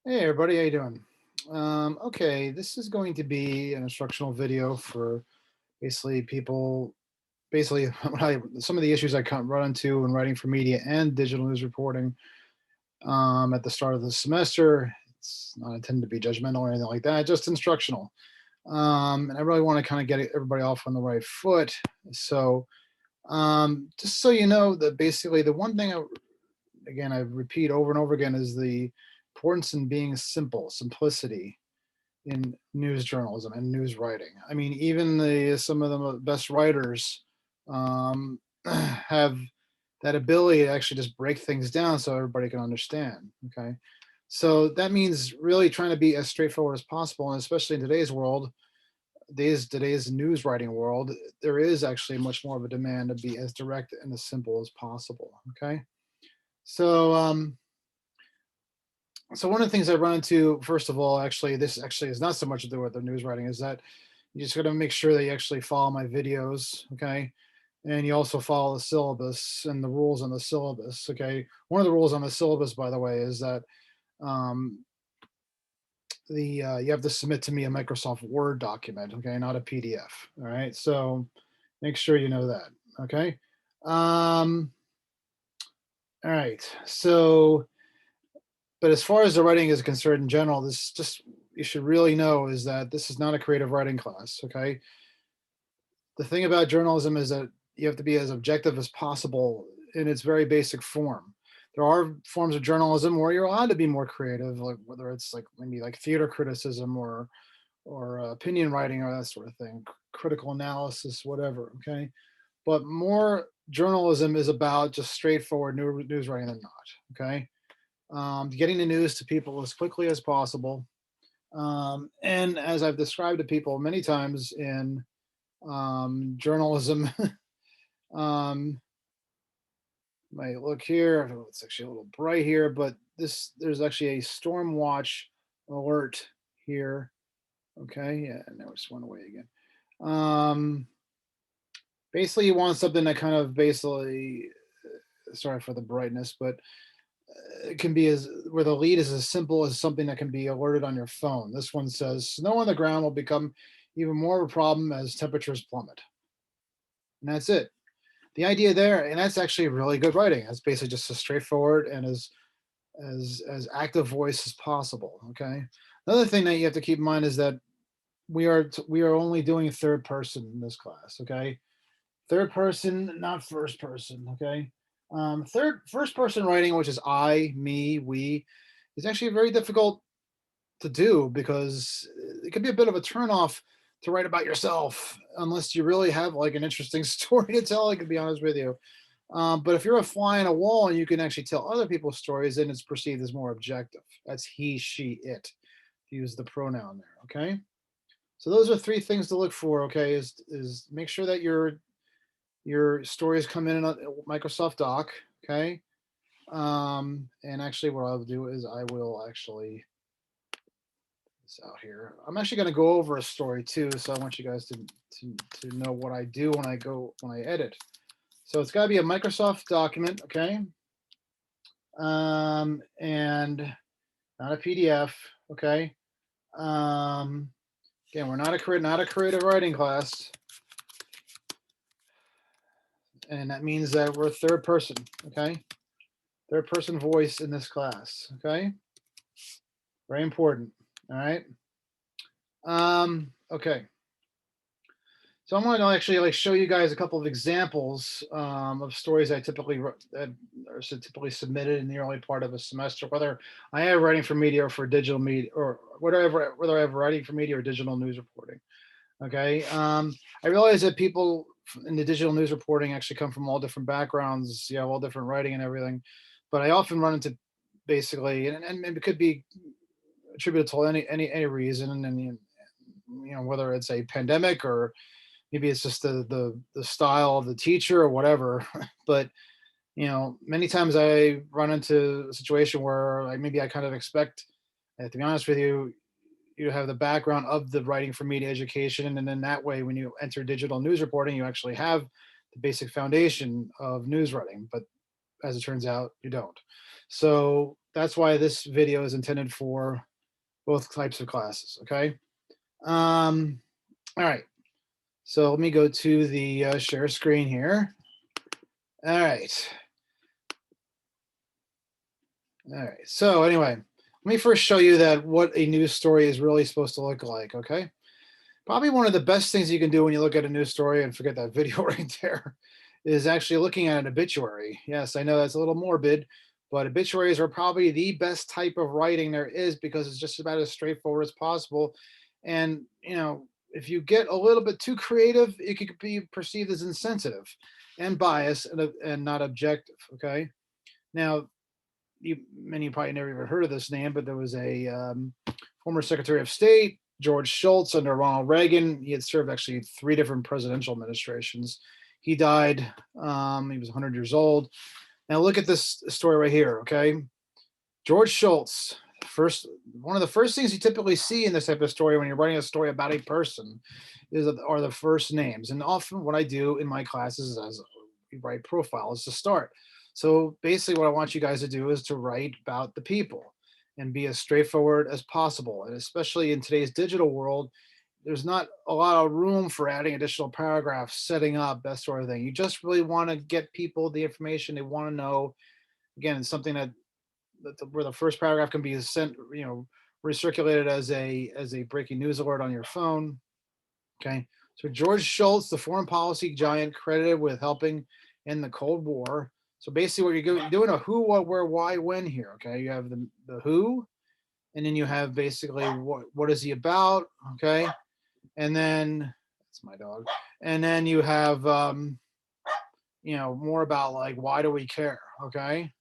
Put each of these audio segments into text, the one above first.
Hey everybody, how you doing? Okay, this is going to be an instructional video for basically people, basically some of the issues I run into when writing for media and digital news reporting at the start of the semester. It's not intended to be judgmental or anything like that, just instructional. And I really want to kind of get everybody off on the right foot. So, just so you know, that basically the one thing again I repeat over and over again is the importance in being simple, simplicity in news journalism and news writing. I mean, even the some of the best writers have that ability to actually just break things down so everybody can understand. Okay, so that means really trying to be as straightforward as possible, and especially in today's world, today's news writing world, there is actually much more of a demand to be as direct and as simple as possible. Okay, so one of the things I run into, first of all, actually, this actually is not so much to do with the news writing, is that you just got to make sure that you actually follow my videos, okay? And you also follow the syllabus and the rules on the syllabus, okay? One of the rules on the syllabus, by the way, is that um, the you have to submit to me a Microsoft Word document, okay, not a PDF. All right, so make sure you know that, okay? Um, all right, so but as far as the writing is concerned in general, this just you should really know is that this is not a creative writing class. Okay. The thing about journalism is that you have to be as objective as possible in its very basic form. There are forms of journalism where you're allowed to be more creative, like whether it's like maybe like theater criticism or opinion writing or that sort of thing, critical analysis, whatever. Okay, but more journalism is about just straightforward news writing than not. Okay, getting the news to people as quickly as possible. And as I've described to people many times in journalism, um, might look here. Oh, it's actually a little bright here, but there's actually a storm watch alert here. Okay, yeah, and now it just went away again. Um, Basically, you want something that kind of basically, sorry for the brightness, but it can be as where the lead is as simple as something that can be alerted on your phone. This one says snow on the ground will become even more of a problem as temperatures plummet. And that's it. The idea there, and that's actually really good writing. That's basically just as straightforward and as active voice as possible. Okay. Another thing that you have to keep in mind is that we are only doing third person in this class. Okay, third person, not first person. Okay, first person writing, which is I, me, we, is actually very difficult to do because it could be a bit of a turnoff to write about yourself unless you really have like an interesting story to tell. I can be honest with you. But if you're a fly on a wall and you can actually tell other people's stories, then it's perceived as more objective. That's he, she, it. To use the pronoun there. Okay. So those are three things to look for. Okay, is make sure that your stories come in a Microsoft Doc. Okay. And actually, what I'll do is I will actually this out here. I'm actually going to go over a story too, so I want you guys to know what I do when I edit. So it's got to be a Microsoft document, okay, and not a PDF, okay. Um, Again, we're not a creative writing class, and that means that we're third person, okay, third person voice in this class, okay, very important. All right. Okay. So I'm going to actually like show you guys a couple of examples of stories I that are typically submitted in the early part of a semester, whether I have writing for media or for digital media or whether I have writing for media or digital news reporting. Okay, I realize that people in the digital news reporting actually come from all different backgrounds, all different writing and everything, but I often run into basically, and it could be attributed to any reason, and whether it's a pandemic or maybe it's just the style of the teacher or whatever. But many times I run into a situation where maybe I kind of expect, to be honest with you, you have the background of the writing for media education, and then that way when you enter digital news reporting you actually have the basic foundation of news writing, but as it turns out you don't. So that's why this video is intended for both types of classes. Okay. Um, all right. So let me go to the share screen here. All right. All right. So anyway, let me first show you that what a news story is really supposed to look like. Okay. Probably one of the best things you can do when you look at a news story, and forget that video right there, is actually looking at an obituary. Yes, I know that's a little morbid, but obituaries are probably the best type of writing there is because it's just about as straightforward as possible. And, if you get a little bit too creative, it could be perceived as insensitive and biased and not objective. Okay. Now, many probably never even heard of this name, but there was a former Secretary of State, George Shultz, under Ronald Reagan. He had served actually three different presidential administrations. He died. He was 100 years old. Now look at this story right here. Okay, George Shultz. One of the first things you typically see in this type of story when you're writing a story about a person are the first names. And often what I do in my classes as we write profiles to start. So basically what I want you guys to do is to write about the people and be as straightforward as possible. And especially in today's digital world, there's not a lot of room for adding additional paragraphs, setting up, that sort of thing. You just really want to get people the information they want to know. Again, it's something where the first paragraph can be sent, recirculated as a breaking news alert on your phone. Okay. So George Shultz, the foreign policy giant credited with helping in the Cold War. So basically what you're doing a who, what, where, why, when here. Okay. You have the who, and then you have basically what is he about. Okay. And then that's my dog. And then you have, more about like, why do we care? Okay.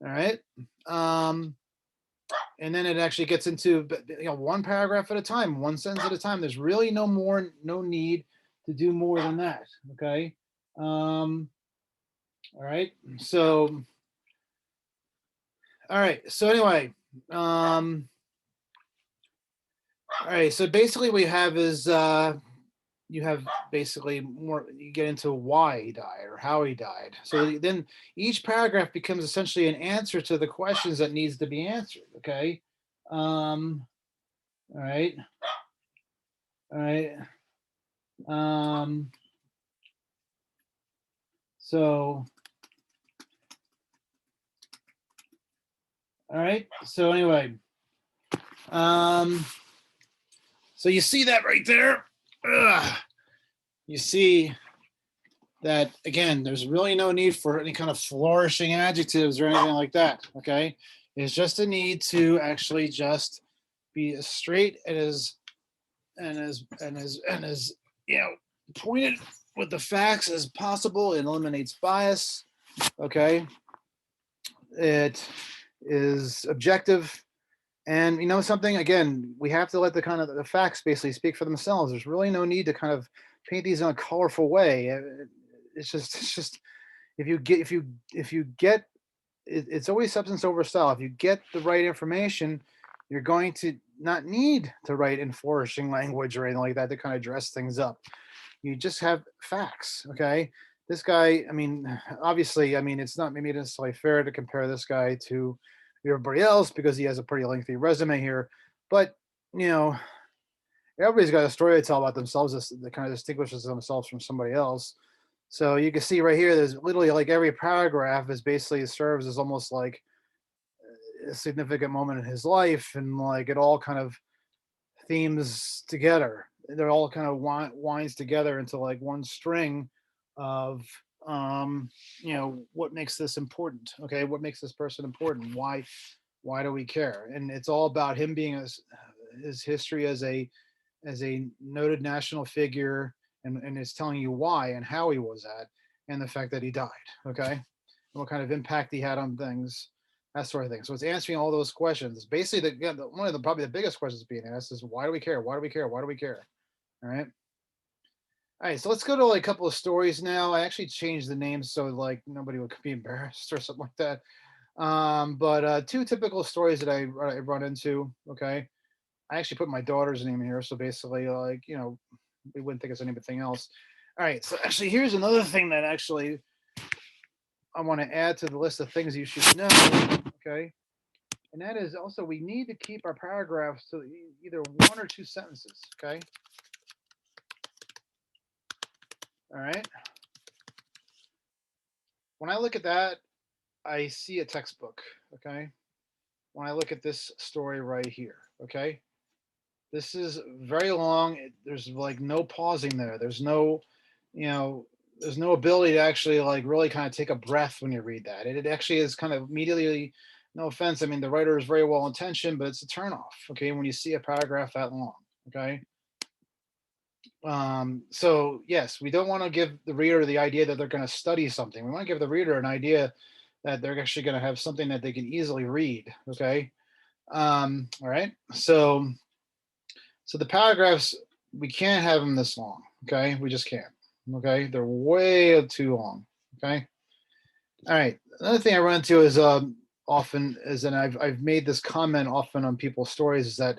All right. Um, and then it actually gets into one paragraph at a time, one sentence at a time. There's really no need to do more than that. Okay. All right. So, all right. So anyway, all right. So basically, what you have is you have basically more. You get into why he died or how he died. So then each paragraph becomes essentially an answer to the questions that needs to be answered. Okay. All right. All right. Um, so, all right. So anyway, um, so you see that right there. Ugh. You see that again. There's really no need for any kind of flourishing adjectives or anything like that. Okay, it's just a need to actually just be as straight and as pointed with the facts as possible. It eliminates bias. Okay, it is objective. And something, again, we have to let the kind of the facts basically speak for themselves. There's really no need to kind of paint these in a colorful way. It's just if you get it's always substance over style. If you get the right information, you're going to not need to write in flourishing language or anything like that to kind of dress things up. You just have facts. Okay. This guy, I mean, obviously, I mean, it's not maybe necessarily fair to compare this guy to everybody else because he has a pretty lengthy resume here. But, you know, everybody's got a story to tell about themselves that kind of distinguishes themselves from somebody else. So you can see right here, there's literally like every paragraph is basically serves as almost like a significant moment in his life, and like it all kind of themes together. They're all kind of winds together into like one string of what makes this important. Okay, what makes this person important? Why do we care? And it's all about him being his history as a noted national figure, and it's telling you why and how he was at, and the fact that he died. Okay, and what kind of impact he had on things, that sort of thing. So it's answering all those questions. Basically, one of the probably the biggest questions being asked is why do we care? Why do we care? Why do we care? All right. All right, so let's go to like a couple of stories now. I actually changed the names so like nobody would be embarrassed or something like that. But two typical stories that I run into. Okay, I actually put my daughter's name here, so basically, like we wouldn't think it's anything else. All right, so actually, here's another thing that actually I want to add to the list of things you should know. Okay, And that is also, we need to keep our paragraphs to either one or two sentences, okay? All right. When I look at that, I see a textbook, okay? When I look at this story right here, okay? This is very long. There's like no pausing there. There's no, you know, there's no ability to actually like really kind of take a breath when you read that. It actually is kind of immediately, no offense. I mean, the writer is very well intentioned, but it's a turnoff, okay? When you see a paragraph that long, okay? So yes, we don't want to give the reader the idea that they're going to study something. We want to give the reader an idea that they're actually going to have something that they can easily read, okay? All right. So the paragraphs, we can't have them this long, okay? We just can't, okay? They're way too long, okay? All right. Another thing I run into is often is, and I've made this comment often on people's stories, is that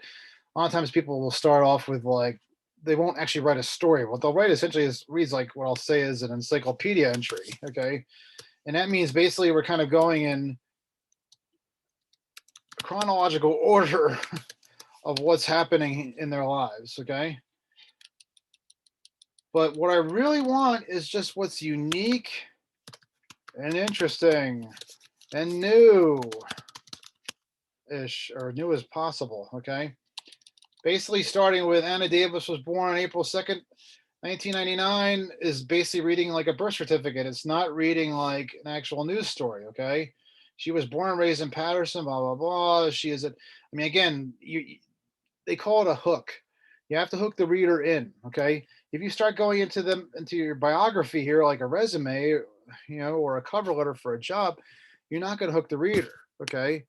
a lot of times people will start off with like, they won't actually write a story. What they'll write essentially is reads like what I'll say is an encyclopedia entry, okay? And that means basically we're kind of going in chronological order of what's happening in their lives, okay? But what I really want is just what's unique and interesting and new-ish, or new as possible, okay? Basically starting with Anna Davis was born on April 2nd, 1999, is basically reading like a birth certificate. It's not reading like an actual news story, okay? She was born and raised in Patterson, blah, blah, blah. She is, I mean, again, they call it a hook. You have to hook the reader in, okay? If you start going into your biography here, like a resume, or a cover letter for a job, you're not going to hook the reader, okay?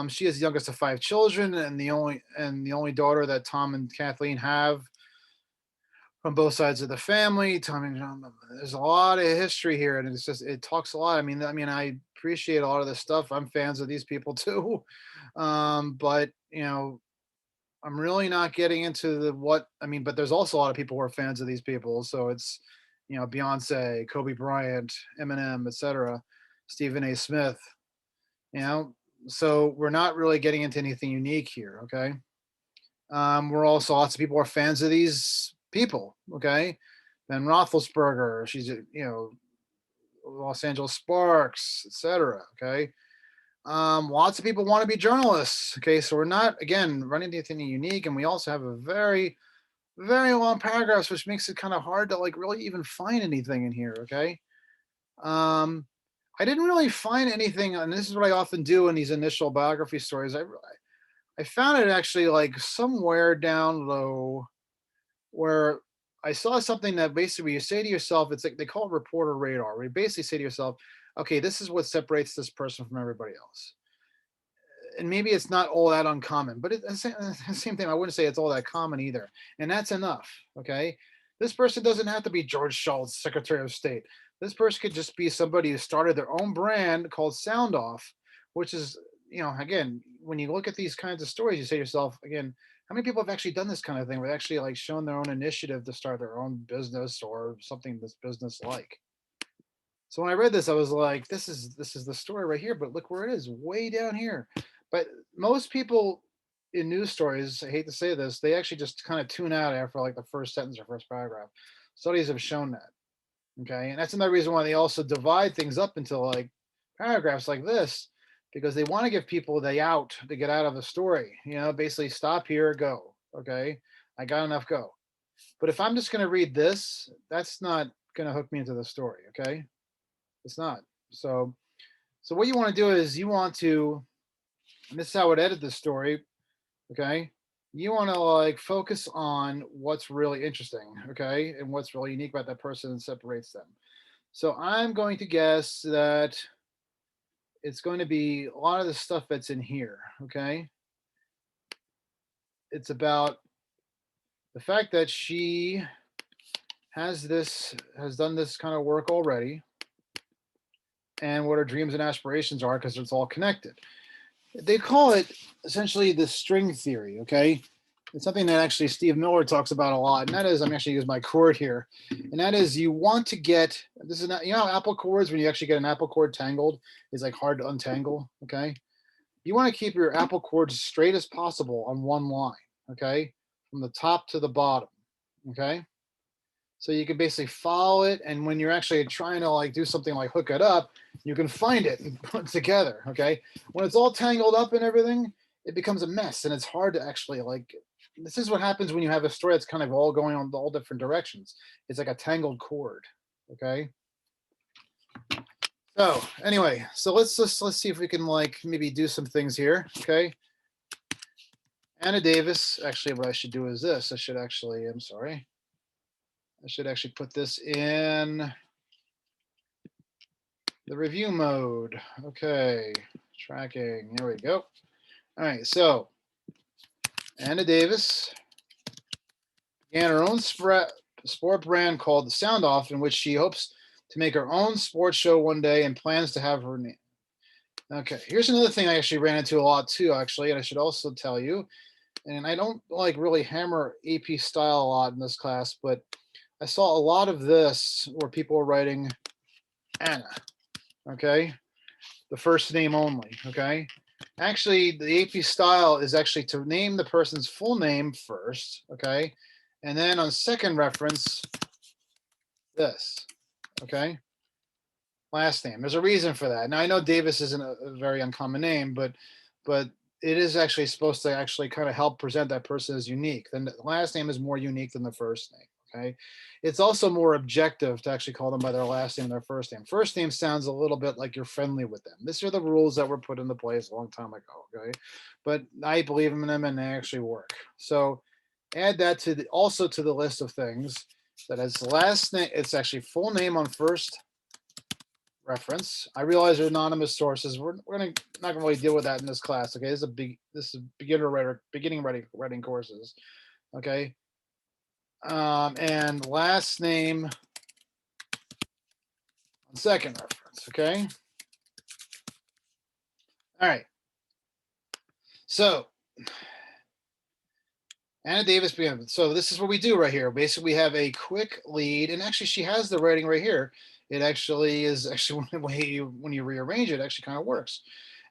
She is the youngest of five children, and the only daughter that Tom and Kathleen have from both sides of the family. Tom and John, there's a lot of history here, and it talks a lot. I appreciate a lot of this stuff. I'm fans of these people too, but I'm really not getting into but there's also a lot of people who are fans of these people. So it's, Beyonce, Kobe Bryant, Eminem, etc., Stephen A. Smith, you know. So we're not really getting into anything unique here, okay? We're also, lots of people are fans of these people, okay? Ben Roethlisberger, she's, Los Angeles Sparks, etc., okay? Lots of people want to be journalists. Okay, so we're not, again, running into anything unique, and we also have a very, very long paragraphs, which makes it kind of hard to like really even find anything in here. Okay, I didn't really find anything, and this is what I often do in these initial biography stories. I found it actually like somewhere down low where I saw something that basically you say to yourself, it's like they call it reporter radar, where you basically say to yourself, okay, this is what separates this person from everybody else. And maybe it's not all that uncommon, but it's the same thing. I wouldn't say it's all that common either. And that's enough. Okay. This person doesn't have to be George Shultz, Secretary of State. This person could just be somebody who started their own brand called Sound Off, which is, again, when you look at these kinds of stories, you say to yourself, again, how many people have actually done this kind of thing where they actually like shown their own initiative to start their own business or something that's business like? So when I read this, I was like, this is the story right here, but look where it is, way down here. But most people in news stories, I hate to say this, they actually just kind of tune out after like the first sentence or first paragraph. Studies have shown that. Okay. And that's another reason why they also divide things up into like paragraphs like this, because they want to give people the out to get out of the story. Basically stop here, go. Okay. I got enough, go. But if I'm just going to read this, that's not going to hook me into the story. Okay. It's not. So what you want to do is you want to, and this is how I would edit this story, okay? You want to like focus on what's really interesting, okay? And what's really unique about that person and separates them. So I'm going to guess that it's going to be a lot of the stuff that's in here, okay? It's about the fact that she has done this kind of work already, and what her dreams and aspirations are, because it's all connected. They call it essentially the string theory, okay? It's something that actually Steve Miller talks about a lot, and that is, I'm actually using my cord here, and that is you want to get, this is not, apple cords, when you actually get an apple cord tangled, is like hard to untangle, okay? You want to keep your apple cord as straight as possible on one line, okay, from the top to the bottom, okay. So you can basically follow it, and when you're actually trying to like do something like hook it up, you can find it and put it together, okay. When it's all tangled up and everything, it becomes a mess, and it's hard to actually like. This is what happens when you have a story that's kind of all going on all different directions. It's like a tangled cord, okay. So anyway, so let's see if we can like maybe do some things here, okay. Anna Davis. Actually, what I should do is this. I should actually. I'm sorry. I should actually put this in the review mode. Okay, tracking. Here we go. All right, so Anna Davis began her own sport brand called the Sound Off, in which she hopes to make her own sports show one day and plans to have her name. Okay, here's another thing I actually ran into a lot too, actually, and I should also tell you. And I don't like really hammer AP style a lot in this class, but I saw a lot of this where people were writing Anna, okay, the first name only, okay. Actually, the AP style is actually to name the person's full name first, okay, and then on second reference, this, okay, last name. There's a reason for that. Now I know Davis isn't a very uncommon name, but it is actually supposed to actually kind of help present that person as unique. Then the last name is more unique than the first name. Okay, it's also more objective to actually call them by their last name and their first name. First name sounds a little bit like you're friendly with them. These are the rules that were put into place a long time ago. Okay, but I believe in them and they actually work. So add that to the also to the list of things that as last name. It's actually full name on first reference. I realize they're anonymous sources. We're gonna not gonna really deal with that in this class. Okay, this is beginner writer beginning writing courses. Okay, and last name on second reference. Okay, all right. So Anna Davis began. So this is what we do right here. Basically, we have a quick lead, and actually, she has the writing right here. It actually is actually when you rearrange it, actually kind of works.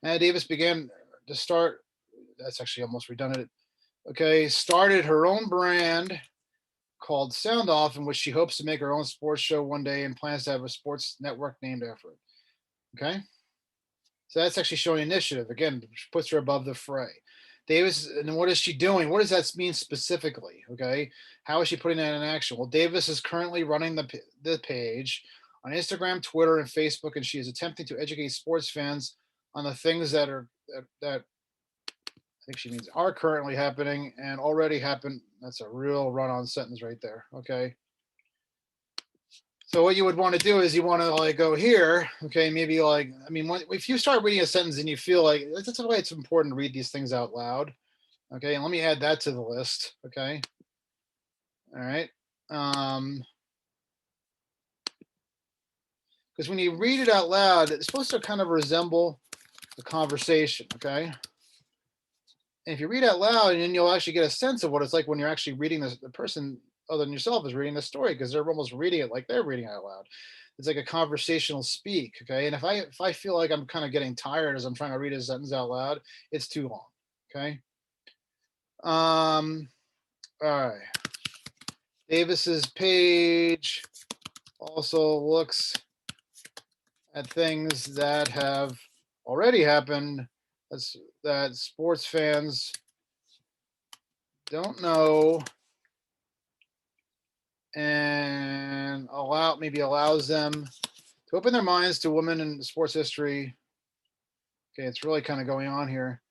Anna Davis began to start. That's actually almost redundant. Okay, started her own brand called Sound Off, in which she hopes to make her own sports show one day and plans to have a sports network named after it. Okay, so that's actually showing initiative. Again, puts her above the fray. Davis, and what is she doing? What does that mean specifically? Okay, how is she putting that in action? Well, Davis is currently running the page on Instagram, Twitter, and Facebook, and she is attempting to educate sports fans on the things that I think she means are currently happening and already happened. That's a real run-on sentence right there. Okay. So what you would want to do is you want to like go here. Okay, maybe like I mean, if you start reading a sentence and you feel like that's why it's important to read these things out loud. Okay, and let me add that to the list. Okay. All right. Because when you read it out loud, it's supposed to kind of resemble the conversation. Okay. And if you read out loud, and then you'll actually get a sense of what it's like when you're actually reading this, the person other than yourself is reading the story because they're almost reading it like they're reading it out loud. It's like a conversational speak. Okay. And if I feel like I'm kind of getting tired as I'm trying to read a sentence out loud, it's too long. Okay. All right. Davis's page also looks at things that have already happened. That sports fans don't know and allows them to open their minds to women in sports history. Okay, it's really kind of going on here.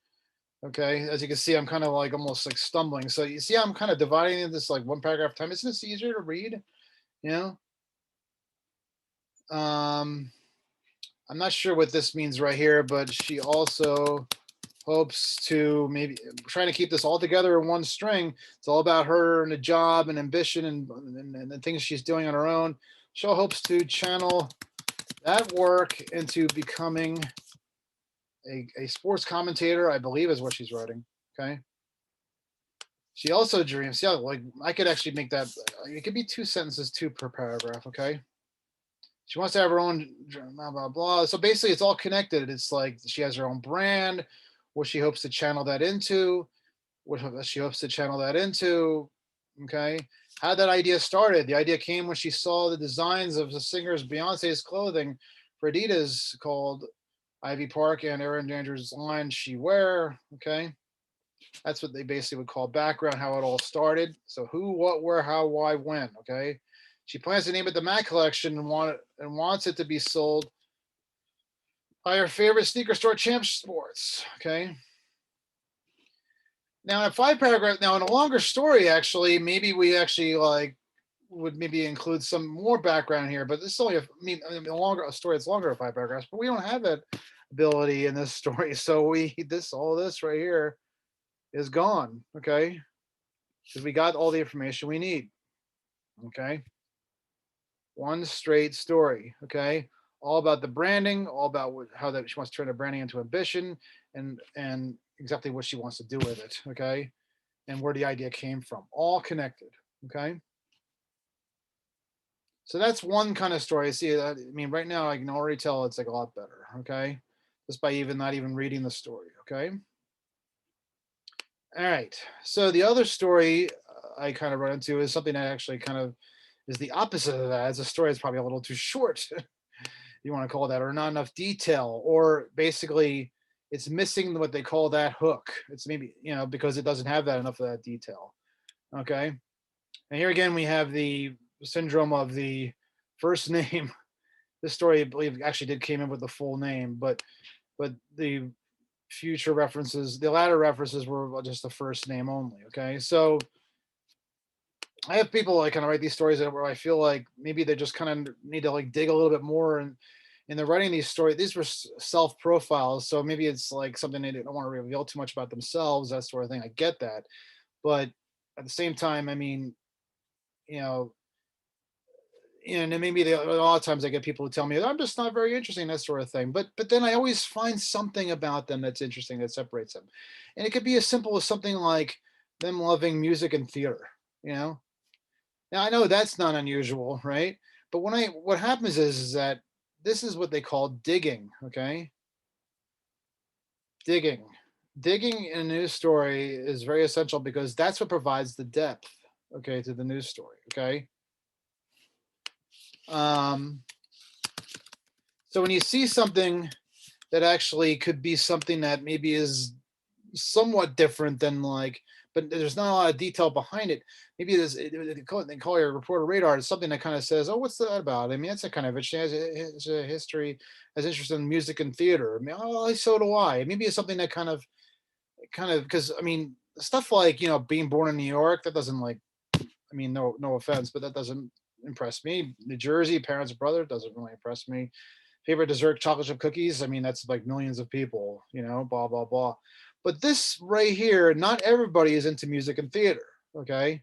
Okay, as you can see, I'm kind of like almost like stumbling. So you see, I'm kind of dividing this like one paragraph at a time. Isn't this easier to read? You know, I'm not sure what this means right here, but she also hopes to maybe trying to keep this all together in one string. It's all about her and a job and ambition and the things she's doing on her own. She hopes to channel that work into becoming a sports commentator, I believe is what she's writing. Okay. She also dreams, yeah, like I could actually make that, it could be two sentences, two per paragraph. Okay. She wants to have her own blah, blah, blah. So basically, it's all connected. It's like she has her own brand what she hopes to channel that into, what she hopes to channel that into. Okay. How that idea started. The idea came when she saw the designs of the singer's Beyonce's clothing for Adidas called Ivy Park and Erin Andrews' line She Wear. Okay. That's what they basically would call background, how it all started. So who, what, where, how, why, when. Okay. She plans to name it the Mac Collection and wants it to be sold by her favorite sneaker store, Champ Sports. Okay. Now, in a 5 paragraph, now in a longer story, actually, maybe we actually like would maybe include some more background here, but this is only a longer a story. It's longer than 5 paragraphs, but we don't have that ability in this story. So all this right here is gone. Okay, because we got all the information we need. Okay, one straight story. Okay, all about the branding, all about how that she wants to turn the branding into ambition, and exactly what she wants to do with it. Okay, and where the idea came from, all connected. Okay. So that's one kind of story. See, I mean, right now I can already tell it's like a lot better. Okay. Just by even not even reading the story. Okay. All right. So the other story I kind of run into is something that actually kind of is the opposite of that. It's a story that's probably a little too short, you want to call that, or not enough detail, or basically it's missing what they call that hook. It's maybe, because it doesn't have that enough of that detail. Okay. And here again, we have the syndrome of the first name. This story, I believe, actually did came in with the full name, but the the latter references were just the first name only. Okay, so I have people like kind of write these stories where I feel like maybe they just kind of need to like dig a little bit more, and they're writing these stories. These were self profiles, so maybe it's like something they don't want to reveal too much about themselves, that sort of thing. I get that, but at the same time, I mean, you know, and then maybe a lot of times I get people who tell me I'm just not very interesting, that sort of thing. But then I always find something about them that's interesting that separates them, and it could be as simple as something like them loving music and theater. You know, now I know that's not unusual, right? But what happens is that this is what they call digging. Okay, digging, digging in a news story is very essential because that's what provides the depth. Okay, to the news story. Okay. Um, so when you see something that actually could be something that maybe is somewhat different than like, but there's not a lot of detail behind it. Maybe they call your reporter radar. It's something that kind of says, "Oh, what's that about?" I mean, that's a kind of interesting. Has a history, has interest in music and theater. I mean, oh, so do I. Maybe it's something that kind of because I mean, stuff like being born in New York, that doesn't like. I mean, no offense, but that doesn't impress me. New Jersey, parents, brother, doesn't really impress me. Favorite dessert, chocolate chip cookies. I mean, that's like millions of people, blah, blah, blah. But this right here, not everybody is into music and theater. Okay.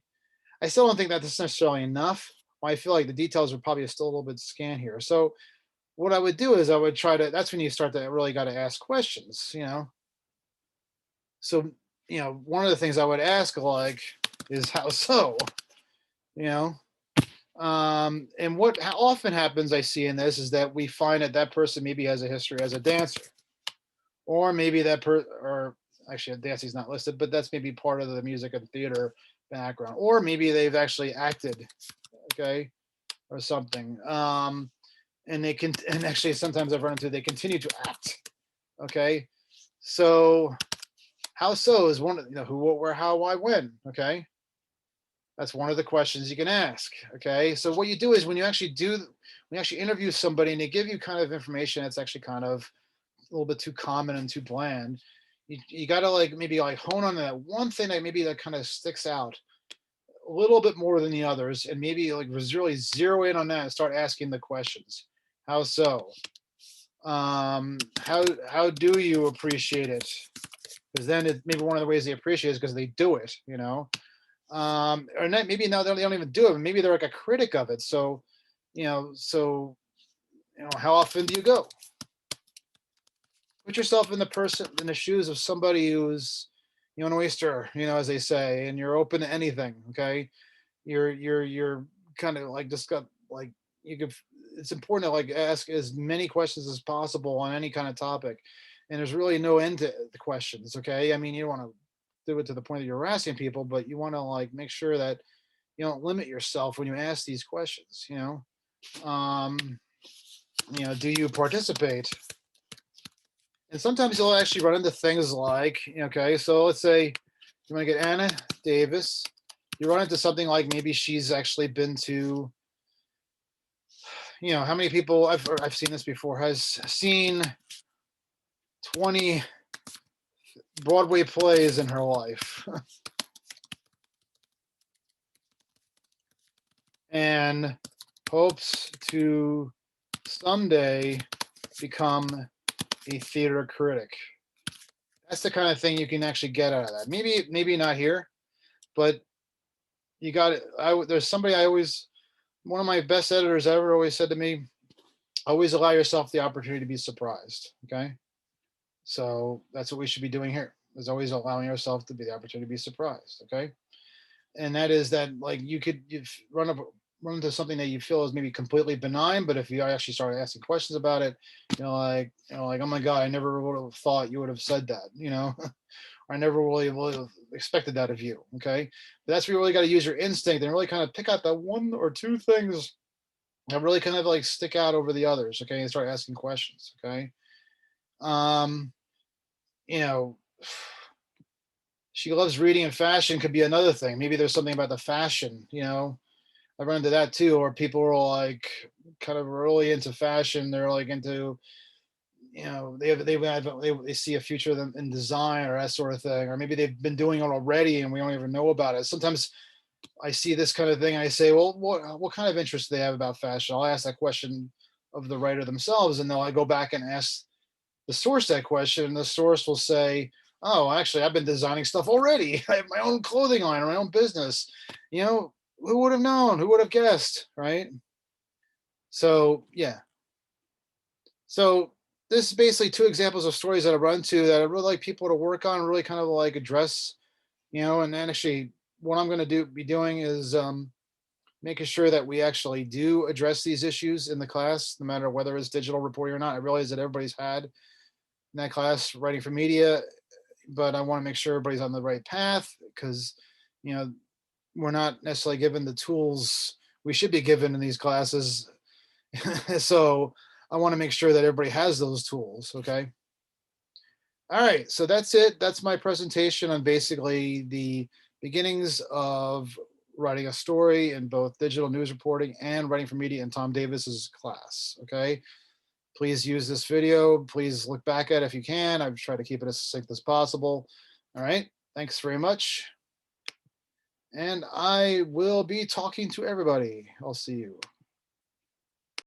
I still don't think that's necessarily enough. I feel like the details are probably still a little bit scant here. So what I would do is I would try to, that's when you start to really got to ask questions. So, one of the things I would ask like is how so, you know, and what often happens I see in this is that we find that person maybe has a history as a dancer, or maybe or actually dancing's not listed, but that's maybe part of the music and theater background, or maybe they've actually acted, okay, or something. And they can, and actually sometimes I've run into they continue to act, okay. So how so is one, who, what, where, how, why, when, okay. That's one of the questions you can ask. Okay. So what you do is when you actually interview somebody and they give you kind of information that's actually kind of a little bit too common and too bland, you got to like maybe like hone on that one thing that maybe that kind of sticks out a little bit more than the others, and maybe like really zero in on that and start asking the questions. How so? How do you appreciate it? Because then maybe one of the ways they appreciate it is because they do it. Or not, maybe now they don't even do it. Maybe they're like a critic of it. So, how often do you go? Put yourself in the shoes of somebody who's, an oyster, as they say, and you're open to anything. Okay, you're kind of like just got like you could. It's important to like ask as many questions as possible on any kind of topic, and there's really no end to the questions. Okay, I mean, you don't want to do it to the point that you're harassing people, but you want to like make sure that you don't limit yourself when you ask these questions. Um, do you participate? And sometimes you'll actually run into things like, okay, so let's say you want to get Anna Davis. You run into something like maybe she's actually been to, how many people I've seen this before has seen 20 Broadway plays in her life and hopes to someday become a theater critic. That's the kind of thing you can actually get out of that. Maybe not here, but you got it. There's somebody one of my best editors ever always said to me, always allow yourself the opportunity to be surprised. Okay. So that's what we should be doing here, is always allowing ourselves to be the opportunity to be surprised. Okay. And that is that like you've run into something that you feel is maybe completely benign, but if you actually start asking questions about it, like, oh my God, I never would have thought you would have said that, I never really would have expected that of you. Okay. But that's where you really got to use your instinct and really kind of pick out that one or two things that really kind of like stick out over the others. Okay. And start asking questions. Okay. Um, you know, she loves reading and fashion could be another thing. Maybe there's something about the fashion, I run into that too, or people are like kind of really into fashion. They're like into, they see a future of them in design or that sort of thing, or maybe they've been doing it already and we don't even know about it. Sometimes I see this kind of thing. And I say, well, what kind of interest do they have about fashion? I'll ask that question of the writer themselves, and then I go back and ask the source that question, and the source will say, "Oh, actually, I've been designing stuff already. I have my own clothing line or my own business." Who would have known? Who would have guessed, right? So yeah. So this is basically two examples of stories that I run to that I really like people to work on, really kind of like address, and then actually what I'm going to be doing is making sure that we actually do address these issues in the class, no matter whether it's digital reporting or not. I realize that everybody's had in that class writing for media, but I want to make sure everybody's on the right path because, you know, we're not necessarily given the tools we should be given in these classes. So I want to make sure that everybody has those tools. Okay. All right. So that's it. That's my presentation on basically the beginnings of writing a story in both digital news reporting and writing for media in Tom Davis's class. Okay. Please use this video. Please look back at it if you can. I've tried to keep it as succinct as possible. All right. Thanks very much. And I will be talking to everybody. I'll see you.